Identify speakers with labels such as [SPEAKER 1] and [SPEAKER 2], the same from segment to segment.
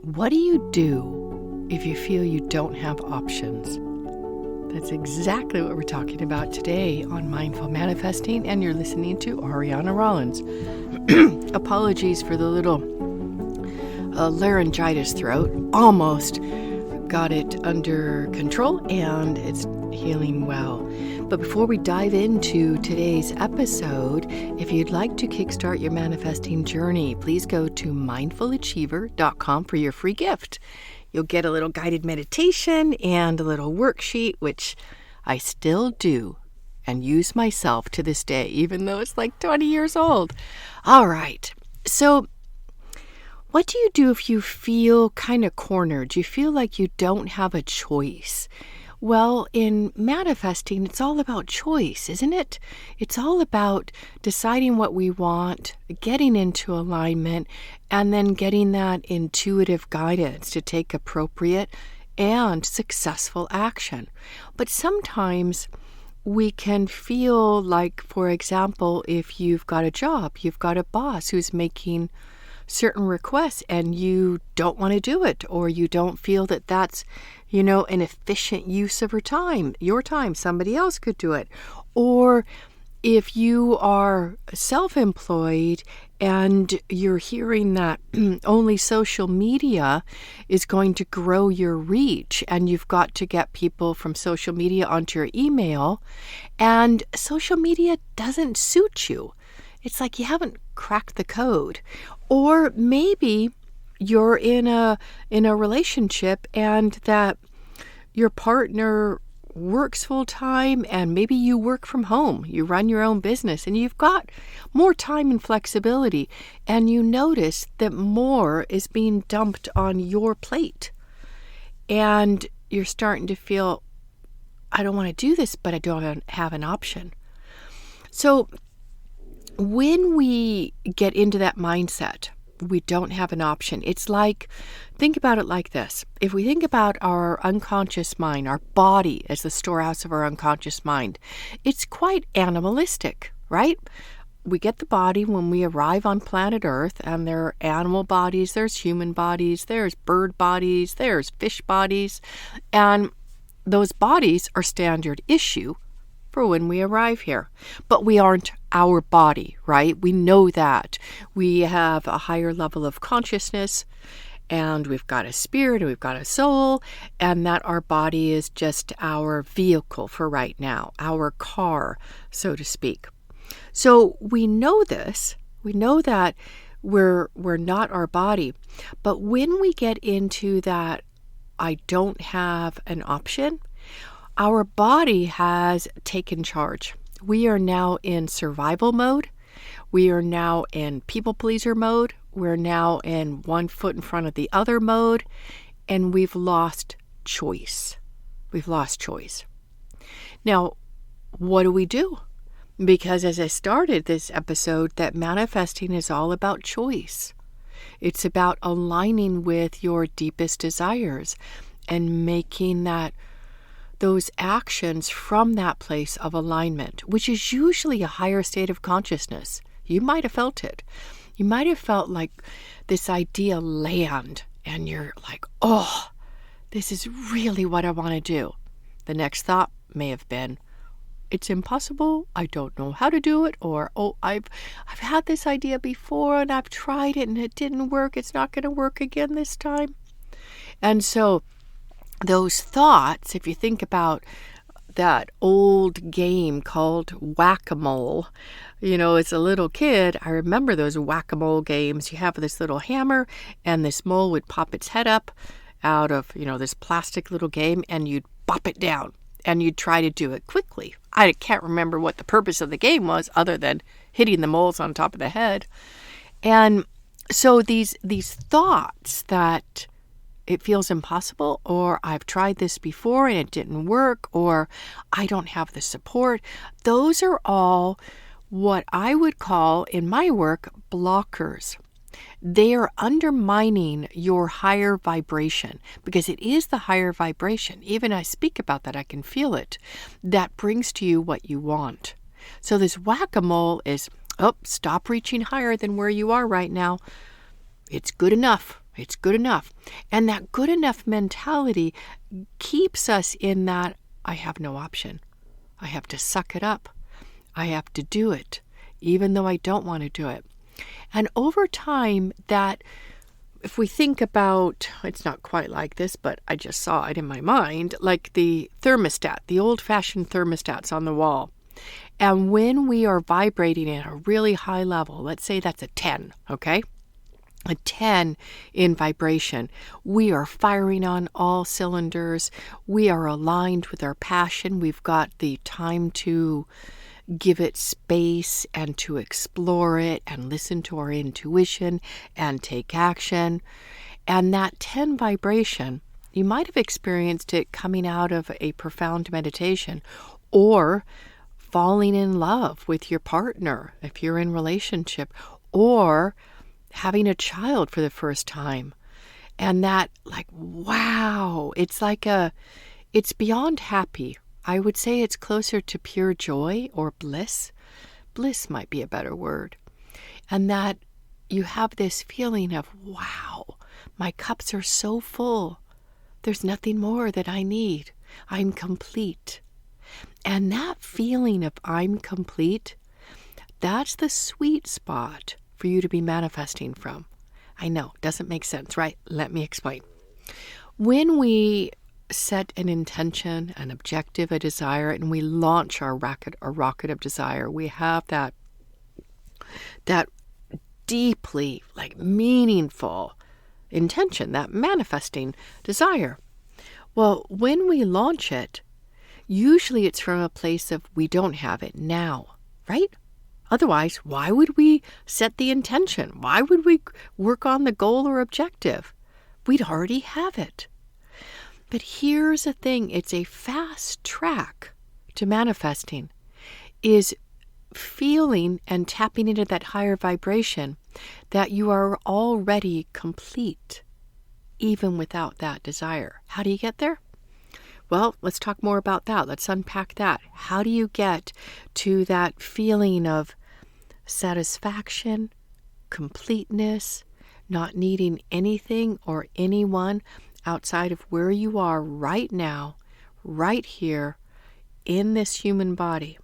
[SPEAKER 1] What do you do if you feel you don't have options? That's exactly what we're talking about today on Mindful Manifesting, and you're listening to Aryana Rollins. Apologies for the little laryngitis throat. Almost got it under control, and it's healing well. But before we dive into today's episode, if you'd like to kickstart your manifesting journey, please go to mindfulachiever.com for your free gift. You'll get a little guided meditation and a little worksheet, which I still do and use myself to this day, even though it's like 20 years old. All right. So what do you do if you feel kind of cornered? You feel like you don't have a choice? Well, in manifesting, it's all about choice, isn't it? It's all about deciding what we want, getting into alignment, and then getting that intuitive guidance to take appropriate and successful action. But sometimes we can feel like, for example, if you've got a job, you've got a boss who's making certain requests and you don't want to do it, or you don't feel that that's, an efficient use of your time, somebody else could do it. Or if you are self-employed and you're hearing that only social media is going to grow your reach, and you've got to get people from social media onto your email, and social media doesn't suit you. It's like you haven't cracked the code. Or maybe you're in a relationship and that your partner works full time, and maybe you work from home. You run your own business and you've got more time and flexibility, and you notice that more is being dumped on your plate. And you're starting to feel, I don't want to do this, but I don't have an option. So when we get into that mindset, we don't have an option. It's like, think about it like this. If we think about our unconscious mind, our body as the storehouse of our unconscious mind, it's quite animalistic, right? We get the body when we arrive on planet Earth, and there are animal bodies, there's human bodies, there's bird bodies, there's fish bodies, and those bodies are standard issue for when we arrive here. But we aren't our body, right? We know that. We have a higher level of consciousness, and we've got a spirit, and we've got a soul, and that our body is just our vehicle for right now, our car, so to speak. So we know this. We know that we're not our body. But when we get into that, I don't have an option, our body has taken charge. We are now in survival mode. We are now in people pleaser mode. We're now in one foot in front of the other mode, and we've lost choice. We've lost choice. Now, what do we do? Because as I started this episode, that manifesting is all about choice. It's about aligning with your deepest desires and making those actions from that place of alignment, which is usually a higher state of consciousness. You might have felt it. You might have felt like this idea land, and you're like, oh, this is really what I want to do. The next thought may have been, it's impossible, I don't know how to do it, or, oh, I've had this idea before and I've tried it and it didn't work, it's not going to work again this time. And so those thoughts, if you think about that old game called whack-a-mole, as a little kid, I remember those whack-a-mole games. You have this little hammer, and this mole would pop its head up out of, this plastic little game, and you'd bop it down, and you'd try to do it quickly. I can't remember what the purpose of the game was other than hitting the moles on top of the head. And so these thoughts that it feels impossible, or I've tried this before and it didn't work, or I don't have the support, those are all what I would call in my work blockers. They are undermining your higher vibration, because it is the higher vibration. Even I speak about that, I can feel it. That brings to you what you want. So this whack-a-mole is, stop reaching higher than where you are right now. It's good enough. It's good enough. And that good enough mentality keeps us in that I have no option. I have to suck it up. I have to do it, even though I don't want to do it. And over time, that if we think about, it's not quite like this, but I just saw it in my mind, like the thermostat, the old-fashioned thermostats on the wall. And when we are vibrating at a really high level, let's say that's a 10, okay? A 10 in vibration, we are firing on all cylinders. We are aligned with our passion. We've got the time to give it space and to explore it and listen to our intuition and take action. And that 10 vibration, you might have experienced it coming out of a profound meditation or falling in love with your partner if you're in relationship, or having a child for the first time. And that, like, wow, it's beyond happy. I would say it's closer to pure joy or bliss. Bliss might be a better word. And that you have this feeling of, wow, my cups are so full. There's nothing more that I need. I'm complete. And that feeling of I'm complete, that's the sweet spot for you to be manifesting from. I know, doesn't make sense, right? Let me explain. When we set an intention, an objective, a desire, and we launch our rocket of desire, we have that deeply, like, meaningful intention, that manifesting desire. Well, when we launch it, usually it's from a place of we don't have it now, right? Otherwise, why would we set the intention? Why would we work on the goal or objective? We'd already have it. But here's the thing, it's a fast track to manifesting, is feeling and tapping into that higher vibration that you are already complete, even without that desire. How do you get there? Well, let's talk more about that. Let's unpack that. How do you get to that feeling of satisfaction, completeness, not needing anything or anyone outside of where you are right now, right here, in this human body?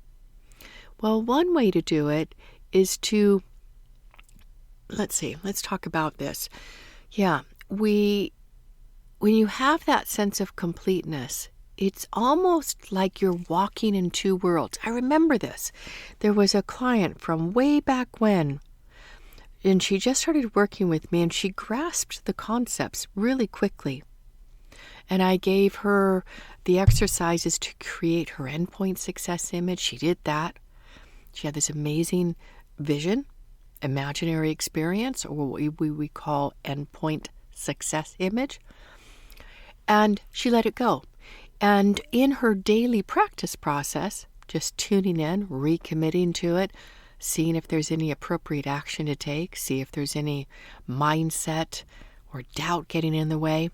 [SPEAKER 1] Well, one way to do it is to, let's talk about this. Yeah, when you have that sense of completeness, it's almost like you're walking in two worlds. I remember this. There was a client from way back when, and she just started working with me, and she grasped the concepts really quickly. And I gave her the exercises to create her endpoint success image. She did that. She had this amazing vision, imaginary experience, or what we call endpoint success image. And she let it go. And in her daily practice process, just tuning in, recommitting to it, seeing if there's any appropriate action to take, see if there's any mindset or doubt getting in the way,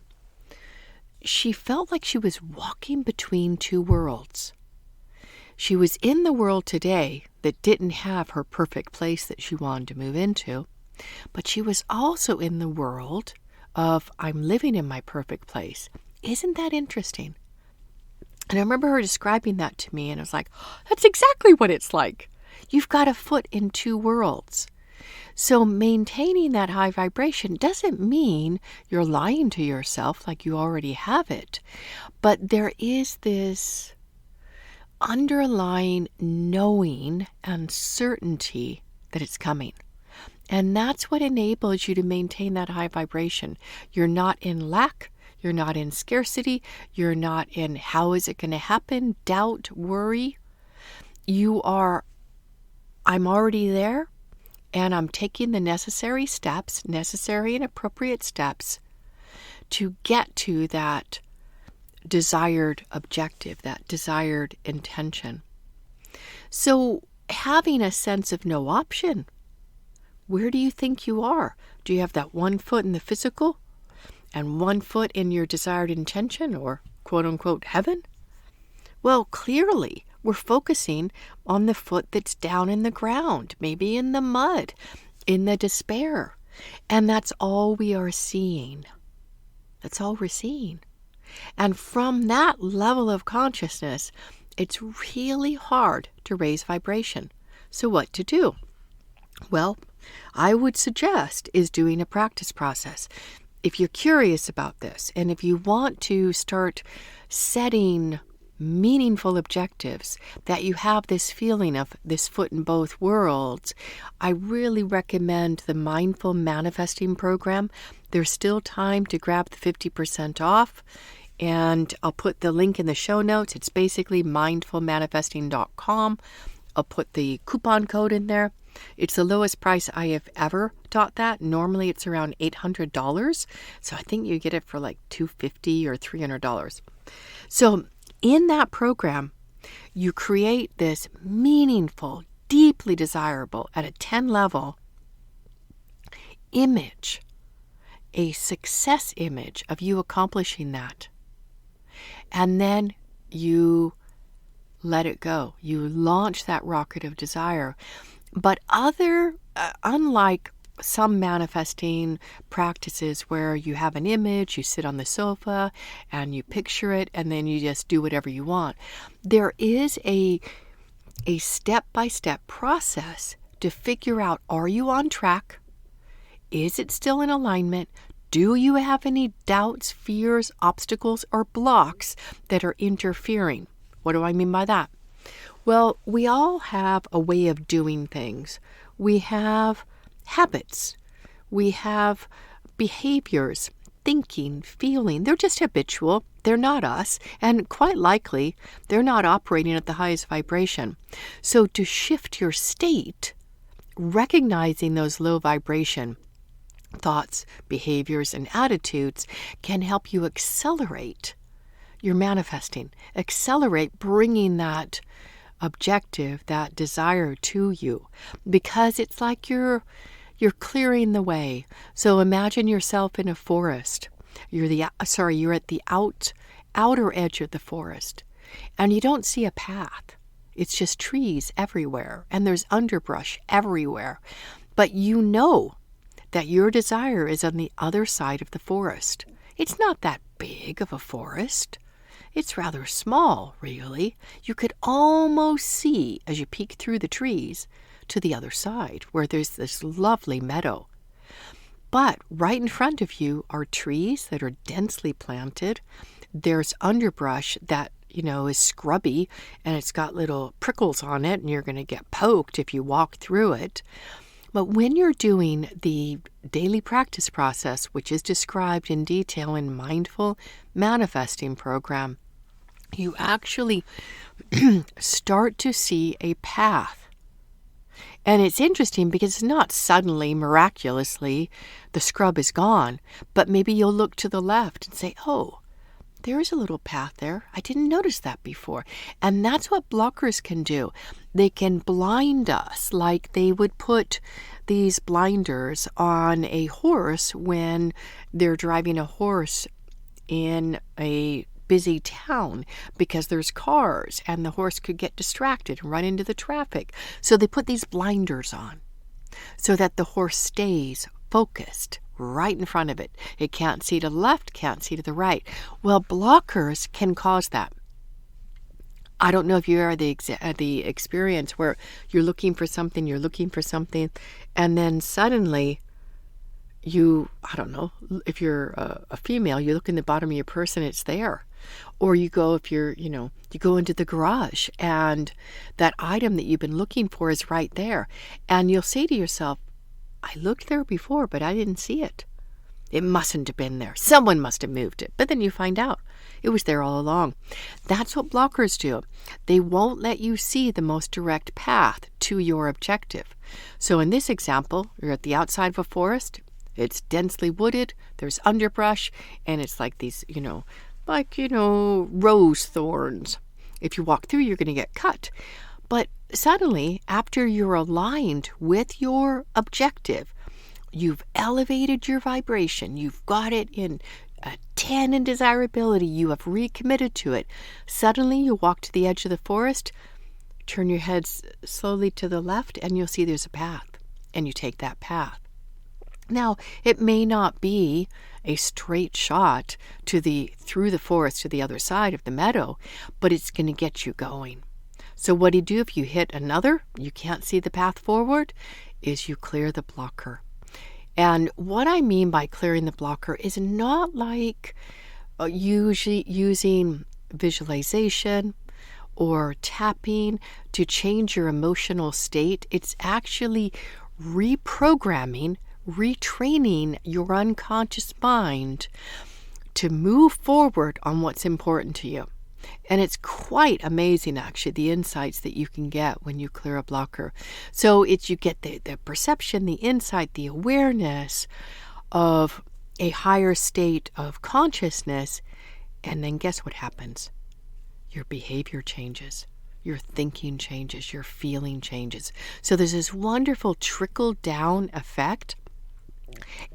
[SPEAKER 1] she felt like she was walking between two worlds. She was in the world today that didn't have her perfect place that she wanted to move into, but she was also in the world of I'm living in my perfect place. Isn't that interesting? And I remember her describing that to me, and I was like, that's exactly what it's like. You've got a foot in two worlds. So maintaining that high vibration doesn't mean you're lying to yourself like you already have it. But there is this underlying knowing and certainty that it's coming. And that's what enables you to maintain that high vibration. You're not in lack. You're not in scarcity. You're not in how is it going to happen, doubt, worry. You are, I'm already there, and I'm taking the necessary and appropriate steps to get to that desired objective, that desired intention. So having a sense of no option, where do you think you are? Do you have that one foot in the physical and one foot in your desired intention, or quote unquote heaven? Well, clearly we're focusing on the foot that's down in the ground, maybe in the mud, in the despair. And that's all we are seeing. That's all we're seeing. And from that level of consciousness, it's really hard to raise vibration. So what to do? Well, I would suggest is doing a practice process. If you're curious about this, and if you want to start setting meaningful objectives, that you have this feeling of this foot in both worlds, I really recommend the Mindful Manifesting Program. There's still time to grab the 50% off, and I'll put the link in the show notes. It's basically mindfulmanifesting.com. I'll put the coupon code in there. It's the lowest price I have ever taught that. Normally it's around $800. So I think you get it for like $250 or $300. So in that program, you create this meaningful, deeply desirable, at a 10 level image, a success image of you accomplishing that. And then you let it go. You launch that rocket of desire. But unlike some manifesting practices where you have an image, you sit on the sofa and you picture it and then you just do whatever you want, there is a step-by-step process to figure out, are you on track? Is it still in alignment? Do you have any doubts, fears, obstacles, or blocks that are interfering? What do I mean by that? Well, we all have a way of doing things. We have habits. We have behaviors, thinking, feeling. They're just habitual. They're not us. And quite likely, they're not operating at the highest vibration. So to shift your state, recognizing those low vibration thoughts, behaviors, and attitudes can help you accelerate your manifesting, accelerate bringing that objective, that desire to you, because it's like you're clearing the way. So imagine yourself in a forest. You're at the outer edge of the forest, and you don't see a path. It's just trees everywhere, and there's underbrush everywhere. But you know that your desire is on the other side of the forest. It's not that big of a forest. It's rather small, really. You could almost see, as you peek through the trees, to the other side, where there's this lovely meadow. But right in front of you are trees that are densely planted. There's underbrush that, is scrubby, and it's got little prickles on it, and you're going to get poked if you walk through it. But when you're doing the daily practice process, which is described in detail in Mindful Manifesting Program, you actually start to see a path. And it's interesting because it's not suddenly, miraculously, the scrub is gone, but maybe you'll look to the left and say, oh, there's a little path there. I didn't notice that before. And that's what blockers can do. They can blind us, like they would put these blinders on a horse when they're driving a horse in a busy town because there's cars and the horse could get distracted and run into the traffic. So they put these blinders on so that the horse stays focused right in front of it. It can't see to the left, can't see to the right. Well, blockers can cause that. I don't know if you are the experience where you're looking for something, and then suddenly I don't know, if you're a female, you look in the bottom of your purse and it's there. Or you go, you go into the garage and that item that you've been looking for is right there. And you'll say to yourself, I looked there before, but I didn't see it. It mustn't have been there. Someone must have moved it. But then you find out it was there all along. That's what blockers do. They won't let you see the most direct path to your objective. So in this example, you're at the outside of a forest. It's densely wooded, there's underbrush, and it's like these, rose thorns. If you walk through, you're going to get cut. But suddenly, after you're aligned with your objective, you've elevated your vibration, you've got it in a 10 in desirability, you have recommitted to it. Suddenly, you walk to the edge of the forest, turn your head slowly to the left, and you'll see there's a path, and you take that path. Now, it may not be a straight shot through the forest to the other side of the meadow, but it's going to get you going. So what do you do if you hit you can't see the path forward, is you clear the blocker. And what I mean by clearing the blocker is not like usually using visualization or tapping to change your emotional state. It's actually reprogramming, retraining your unconscious mind to move forward on what's important to you. And it's quite amazing, actually, the insights that you can get when you clear a blocker. So you get the perception, the insight, the awareness of a higher state of consciousness. And then guess what happens? Your behavior changes. Your thinking changes. Your feeling changes. So there's this wonderful trickle-down effect.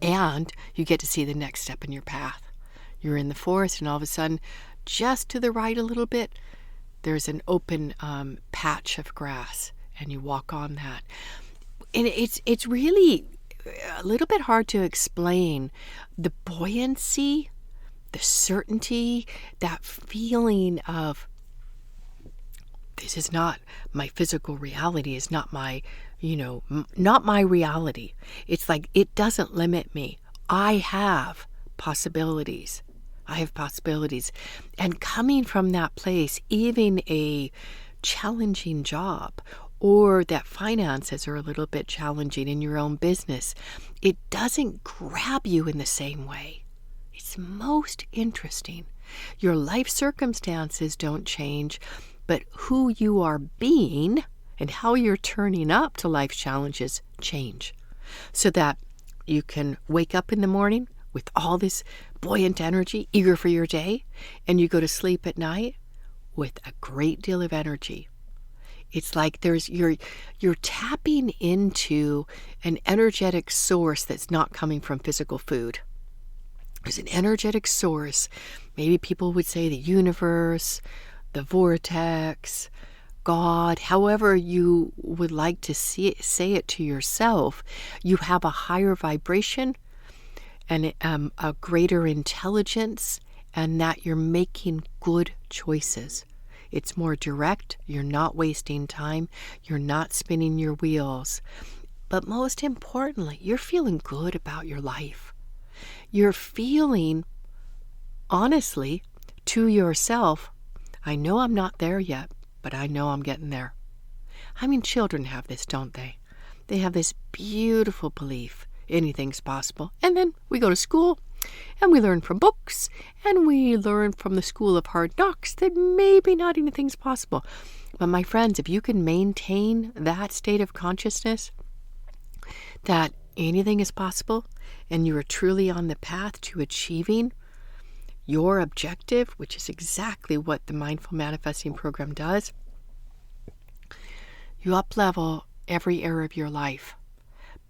[SPEAKER 1] And you get to see the next step in your path. You're in the forest, and all of a sudden, just to the right a little bit, there's an open patch of grass, and you walk on that. And it's really a little bit hard to explain the buoyancy, the certainty, that feeling of this is not my physical reality, is not my, not my reality. It's like it doesn't limit me. I have possibilities. And coming from that place, even a challenging job or that finances are a little bit challenging in your own business, it doesn't grab you in the same way. It's most interesting. Your life circumstances don't change, but who you are being and how you're turning up to life's challenges change. So that you can wake up in the morning with all this buoyant energy, eager for your day, and you go to sleep at night with a great deal of energy. It's like you're tapping into an energetic source that's not coming from physical food. There's an energetic source. Maybe people would say the universe, the vortex, God, however you would like to say it to yourself. You have a higher vibration and a greater intelligence, and that you're making good choices. It's more direct. You're not wasting time. You're not spinning your wheels. But most importantly, you're feeling good about your life. You're feeling, honestly, to yourself, I know I'm not there yet, but I know I'm getting there. I mean, children have this, don't they? They have this beautiful belief. Anything's possible. And then we go to school and we learn from books and we learn from the school of hard knocks that maybe not anything's possible. But my friends, if you can maintain that state of consciousness, that anything is possible and you are truly on the path to achieving your objective, which is exactly what the Mindful Manifesting Program does, you up-level every area of your life.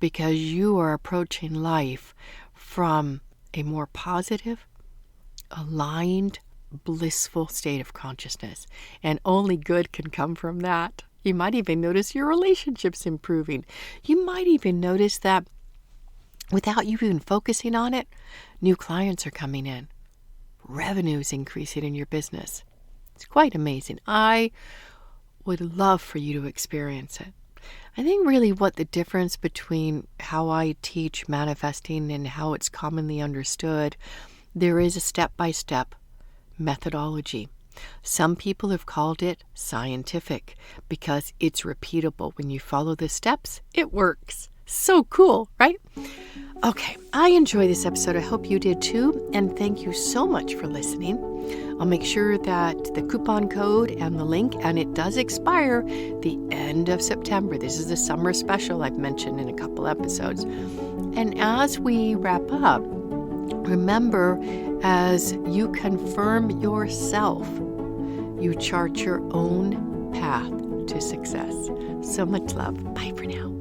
[SPEAKER 1] Because you are approaching life from a more positive, aligned, blissful state of consciousness. And only good can come from that. You might even notice your relationships improving. You might even notice that without you even focusing on it, new clients are coming in. Revenue's increasing in your business. It's quite amazing. I would love for you to experience it. I think really what the difference between how I teach manifesting and how it's commonly understood, there is a step-by-step methodology. Some people have called it scientific because it's repeatable. When you follow the steps, it works. So cool, right? Okay, I enjoy this episode. I hope you did too. And thank you so much for listening. I'll make sure that the coupon code and the link, and it does expire the end of September. This is the summer special I've mentioned in a couple episodes. And as we wrap up, remember, as you confirm yourself, you chart your own path to success. So much love. Bye for now.